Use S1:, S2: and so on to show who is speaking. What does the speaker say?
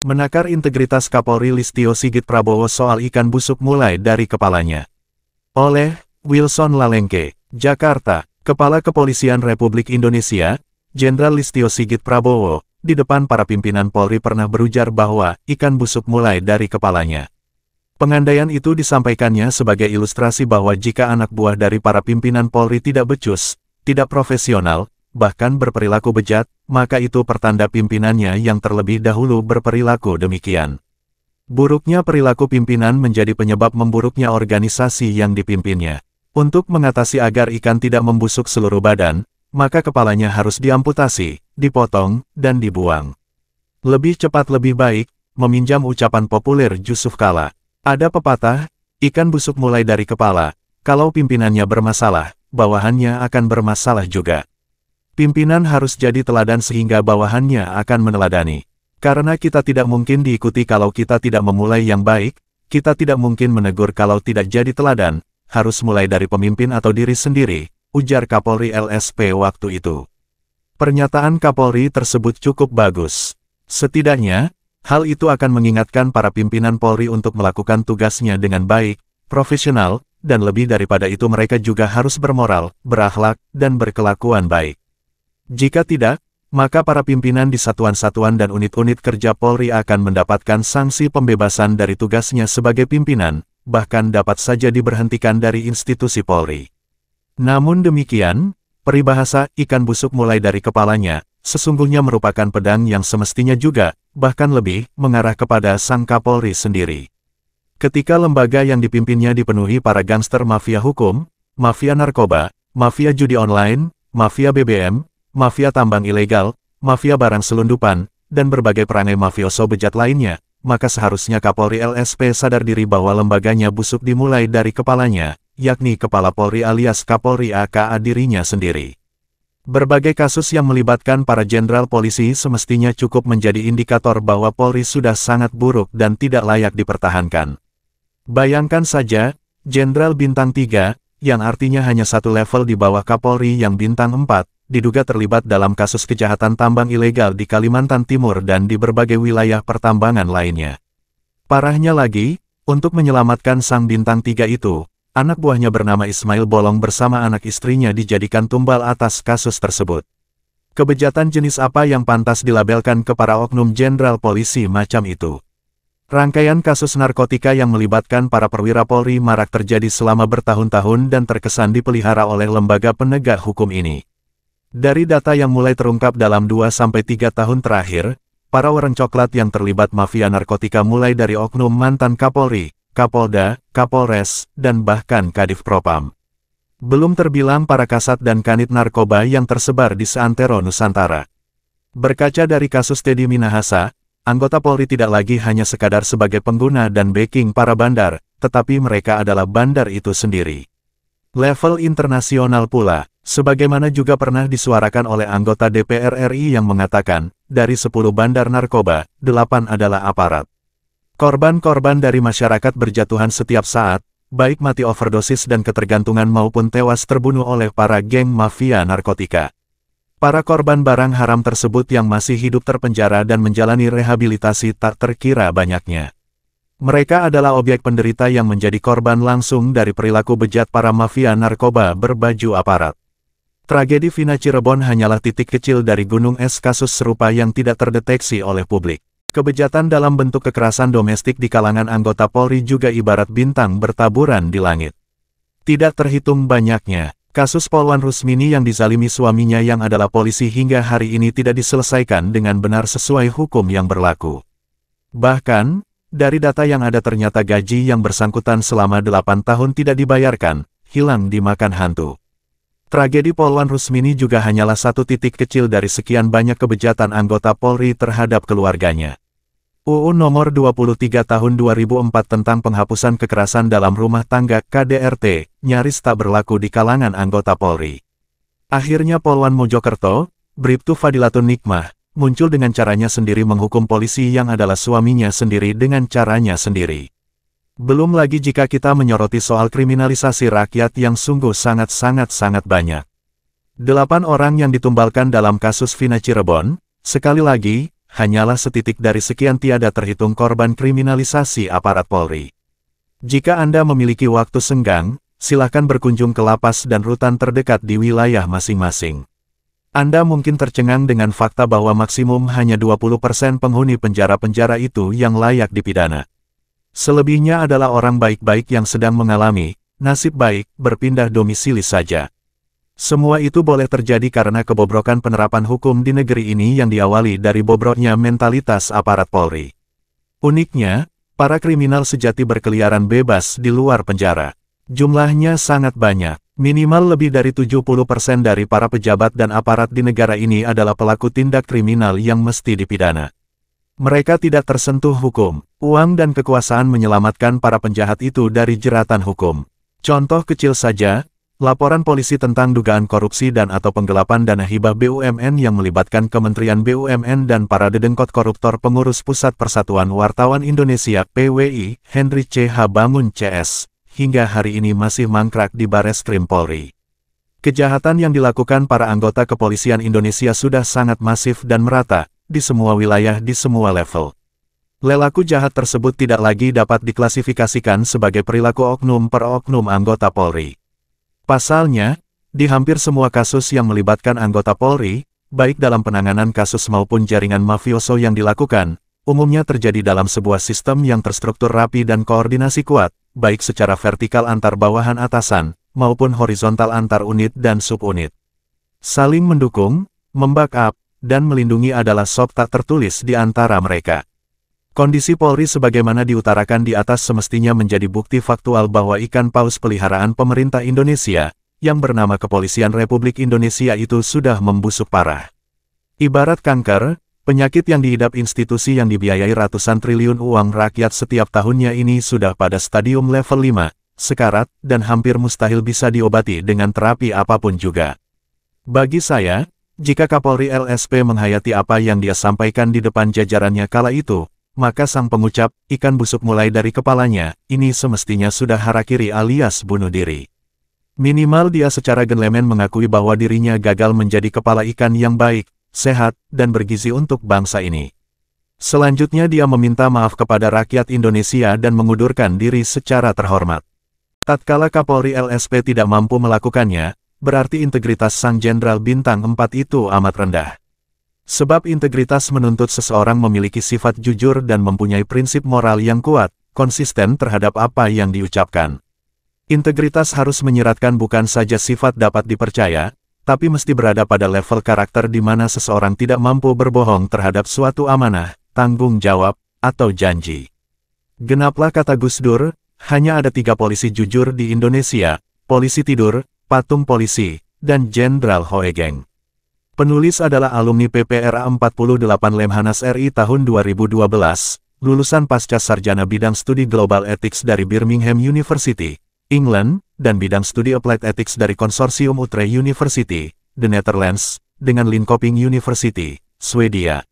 S1: Menakar integritas Kapolri Listio Sigit Prabowo soal ikan busuk mulai dari kepalanya. Oleh Wilson Lalengke, Jakarta. Kepala Kepolisian Republik Indonesia, Jenderal Listio Sigit Prabowo, di depan para pimpinan Polri pernah berujar bahwa ikan busuk mulai dari kepalanya. Pengandaian itu disampaikannya sebagai ilustrasi bahwa jika anak buah dari para pimpinan Polri tidak becus, tidak profesional, bahkan berperilaku bejat, maka itu pertanda pimpinannya yang terlebih dahulu berperilaku demikian. Buruknya perilaku pimpinan menjadi penyebab memburuknya organisasi yang dipimpinnya. Untuk mengatasi agar ikan tidak membusuk seluruh badan, maka kepalanya harus diamputasi, dipotong, dan dibuang. Lebih cepat lebih baik, meminjam ucapan populer Yusuf Kala. Ada pepatah, ikan busuk mulai dari kepala, kalau pimpinannya bermasalah, bawahannya akan bermasalah juga. Pimpinan harus jadi teladan sehingga bawahannya akan meneladani. Karena kita tidak mungkin diikuti kalau kita tidak memulai yang baik, kita tidak mungkin menegur kalau tidak jadi teladan, harus mulai dari pemimpin atau diri sendiri, ujar Kapolri LSP waktu itu. Pernyataan Kapolri tersebut cukup bagus. Setidaknya, hal itu akan mengingatkan para pimpinan Polri untuk melakukan tugasnya dengan baik, profesional, dan lebih daripada itu mereka juga harus bermoral, berakhlak, dan berkelakuan baik. Jika tidak, maka para pimpinan di satuan-satuan dan unit-unit kerja Polri akan mendapatkan sanksi pembebasan dari tugasnya sebagai pimpinan, bahkan dapat saja diberhentikan dari institusi Polri. Namun demikian, peribahasa ikan busuk mulai dari kepalanya, sesungguhnya merupakan pedang yang semestinya juga, bahkan lebih, mengarah kepada sang Kapolri sendiri. Ketika lembaga yang dipimpinnya dipenuhi para gangster mafia hukum, mafia narkoba, mafia judi online, mafia BBM, mafia tambang ilegal, mafia barang selundupan, dan berbagai perangai mafioso bejat lainnya, maka seharusnya Kapolri LSP sadar diri bahwa lembaganya busuk dimulai dari kepalanya, yakni Kepala Polri alias Kapolri aka dirinya sendiri. Berbagai kasus yang melibatkan para jenderal polisi semestinya cukup menjadi indikator bahwa Polri sudah sangat buruk dan tidak layak dipertahankan. Bayangkan saja, Jenderal Bintang 3, yang artinya hanya satu level di bawah Kapolri yang Bintang 4, diduga terlibat dalam kasus kejahatan tambang ilegal di Kalimantan Timur dan di berbagai wilayah pertambangan lainnya. Parahnya lagi, untuk menyelamatkan sang Bintang 3 itu, anak buahnya bernama Ismail Bolong bersama anak istrinya dijadikan tumbal atas kasus tersebut. Kebejatan jenis apa yang pantas dilabelkan ke para oknum jenderal polisi macam itu? Rangkaian kasus narkotika yang melibatkan para perwira Polri marak terjadi selama bertahun-tahun dan terkesan dipelihara oleh lembaga penegak hukum ini. Dari data yang mulai terungkap dalam 2-3 tahun terakhir, para orang coklat yang terlibat mafia narkotika mulai dari oknum mantan Kapolri, Kapolda, Kapolres, dan bahkan Kadif Propam. Belum terbilang para kasat dan kanit narkoba yang tersebar di seantero Nusantara. Berkaca dari kasus Teddy Minahasa, anggota Polri tidak lagi hanya sekadar sebagai pengguna dan backing para bandar, tetapi mereka adalah bandar itu sendiri. Level internasional pula. Sebagaimana juga pernah disuarakan oleh anggota DPR RI yang mengatakan, dari 10 bandar narkoba, 8 adalah aparat. Korban-korban dari masyarakat berjatuhan setiap saat, baik mati overdosis dan ketergantungan maupun tewas terbunuh oleh para geng mafia narkotika. Para korban barang haram tersebut yang masih hidup terpenjara dan menjalani rehabilitasi tak terkira banyaknya. Mereka adalah objek penderita yang menjadi korban langsung dari perilaku bejat para mafia narkoba berbaju aparat. Tragedi Vina Cirebon hanyalah titik kecil dari gunung es kasus serupa yang tidak terdeteksi oleh publik. Kebejatan dalam bentuk kekerasan domestik di kalangan anggota Polri juga ibarat bintang bertaburan di langit. Tidak terhitung banyaknya, kasus Polwan Rusmini yang dizalimi suaminya yang adalah polisi hingga hari ini tidak diselesaikan dengan benar sesuai hukum yang berlaku. Bahkan, dari data yang ada ternyata gaji yang bersangkutan selama 8 tahun tidak dibayarkan, hilang dimakan hantu. Tragedi Polwan Rusmini juga hanyalah satu titik kecil dari sekian banyak kebejatan anggota Polri terhadap keluarganya. UU Nomor 23 Tahun 2004 tentang penghapusan kekerasan dalam rumah tangga KDRT, nyaris tak berlaku di kalangan anggota Polri. Akhirnya Polwan Mojokerto, Bribtu Fadilatun Nikmah, muncul dengan caranya sendiri menghukum polisi yang adalah suaminya sendiri dengan caranya sendiri. Belum lagi jika kita menyoroti soal kriminalisasi rakyat yang sungguh sangat banyak. 8 orang yang ditumbalkan dalam kasus Vina Cirebon, sekali lagi, hanyalah setitik dari sekian tiada terhitung korban kriminalisasi aparat Polri. Jika Anda memiliki waktu senggang, silakan berkunjung ke lapas dan rutan terdekat di wilayah masing-masing. Anda mungkin tercengang dengan fakta bahwa maksimum hanya 20% penghuni penjara-penjara itu yang layak dipidana. Selebihnya adalah orang baik-baik yang sedang mengalami nasib baik berpindah domisili saja. Semua itu boleh terjadi karena kebobrokan penerapan hukum di negeri ini yang diawali dari bobroknya mentalitas aparat Polri. Uniknya, para kriminal sejati berkeliaran bebas di luar penjara. Jumlahnya sangat banyak. Minimal lebih dari 70% dari para pejabat dan aparat di negara ini adalah pelaku tindak kriminal yang mesti dipidana. Mereka tidak tersentuh hukum. Uang dan kekuasaan menyelamatkan para penjahat itu dari jeratan hukum. Contoh kecil saja, laporan polisi tentang dugaan korupsi dan atau penggelapan dana hibah BUMN yang melibatkan Kementerian BUMN dan para dedengkot koruptor pengurus Pusat Persatuan Wartawan Indonesia (PWI), Henry C.H. Bangun CS, hingga hari ini masih mangkrak di Bareskrim Polri. Kejahatan yang dilakukan para anggota kepolisian Indonesia sudah sangat masif dan merata, di semua wilayah di semua level. Perilaku jahat tersebut tidak lagi dapat diklasifikasikan sebagai perilaku oknum per oknum anggota Polri. Pasalnya, di hampir semua kasus yang melibatkan anggota Polri, baik dalam penanganan kasus maupun jaringan mafioso yang dilakukan, umumnya terjadi dalam sebuah sistem yang terstruktur rapi dan koordinasi kuat, baik secara vertikal antar bawahan atasan, maupun horizontal antar unit dan subunit. Saling mendukung, membackup, dan melindungi adalah sop tak tertulis di antara mereka. Kondisi Polri sebagaimana diutarakan di atas semestinya menjadi bukti faktual bahwa ikan paus peliharaan pemerintah Indonesia, yang bernama Kepolisian Republik Indonesia itu sudah membusuk parah. Ibarat kanker, penyakit yang diidap institusi yang dibiayai ratusan triliun uang rakyat setiap tahunnya ini sudah pada stadium level 5, sekarat, dan hampir mustahil bisa diobati dengan terapi apapun juga. Bagi saya, jika Kapolri LSP menghayati apa yang dia sampaikan di depan jajarannya kala itu, maka sang pengucap, ikan busuk mulai dari kepalanya, ini semestinya sudah harakiri alias bunuh diri. Minimal dia secara genlemen mengakui bahwa dirinya gagal menjadi kepala ikan yang baik, sehat, dan bergizi untuk bangsa ini. Selanjutnya dia meminta maaf kepada rakyat Indonesia dan mengundurkan diri secara terhormat. Tatkala Kapolri LSP tidak mampu melakukannya, berarti integritas sang Jenderal Bintang 4 itu amat rendah. Sebab integritas menuntut seseorang memiliki sifat jujur dan mempunyai prinsip moral yang kuat, konsisten terhadap apa yang diucapkan. Integritas harus menyiratkan bukan saja sifat dapat dipercaya, tapi mesti berada pada level karakter di mana seseorang tidak mampu berbohong terhadap suatu amanah, tanggung jawab, atau janji. Genaplah kata Gus Dur, hanya ada 3 polisi jujur di Indonesia, polisi tidur, patung polisi, dan Jenderal Hoegeng. Penulis adalah alumni PPRA 48 Lemhanas RI tahun 2012, lulusan pasca sarjana bidang studi Global Ethics dari Birmingham University, England, dan bidang studi Applied Ethics dari Konsorsium Utrecht University, The Netherlands, dengan Linköping University, Swedia.